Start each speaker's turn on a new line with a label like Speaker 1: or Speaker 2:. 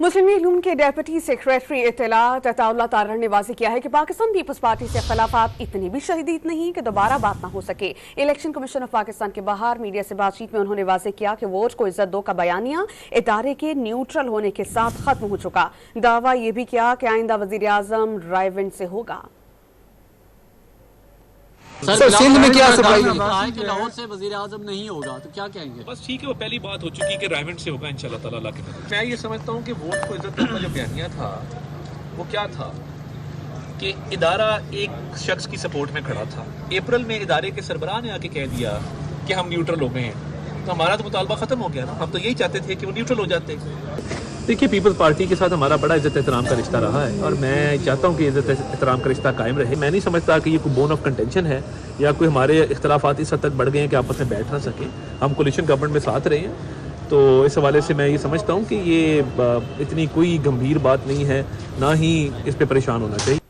Speaker 1: मुस्लिम league नून के deputy secretary इत्तलात Ataullah Tarar ने वाज़ेह किया है कि पाकिस्तान पीपल्स पार्टी से इख्तिलाफात इतनी भी शदीद नहीं कि दोबारा बात ना हो सके। इलेक्शन कमीशन ऑफ पाकिस्तान के बाहर मीडिया से बातचीत में उन्होंने वाज़ेह किया कि वोट को इज्जत दो का बयानिया इदारे के न्यूट्रल होने के साथ खत्म हो चुका। दावा ये भी किया कि आइंदा वज़ीर आज़म रायविंड से होगा।
Speaker 2: सर सिंध में क्या सरप्राइज
Speaker 3: है कि लाहौर से वज़ीर आज़म नहीं होगा, तो क्या कहेंगे?
Speaker 4: बस ठीक है, वो पहली बात हो चुकी कि रायविंड से होगा इंशाल्लाह ताला के नज़र। मैं ये समझता हूँ कि वोट को इज्जत देने का जो बयानिया था वो क्या था कि इदारा एक शख्स की सपोर्ट में खड़ा था। अप्रैल में इदारे के सरबराह ने आके कह दिया कि हम न्यूट्रल हो गए हैं, तो हमारा तो मुतालबा ख़त्म हो गया ना। हम तो यही चाहते थे कि वो न्यूट्रल हो जाते। देखिए, पीपल्स पार्टी के साथ हमारा बड़ा इज्जत एहतराम का रिश्ता रहा है और मैं चाहता हूँ कि इज्जत एहतराम का रिश्ता कायम रहे। मैं नहीं समझता कि ये कोई बोन ऑफ कंटेंशन है या कोई हमारे इख्तलाफात इस हद तक बढ़ गए हैं कि आपस में बैठ ना सके। हम कोलिशन गवर्नमेंट में साथ रहे हैं, तो इस हवाले से मैं ये समझता हूँ कि ये इतनी कोई गंभीर बात नहीं है, ना ही इस पर परेशान होना चाहिए।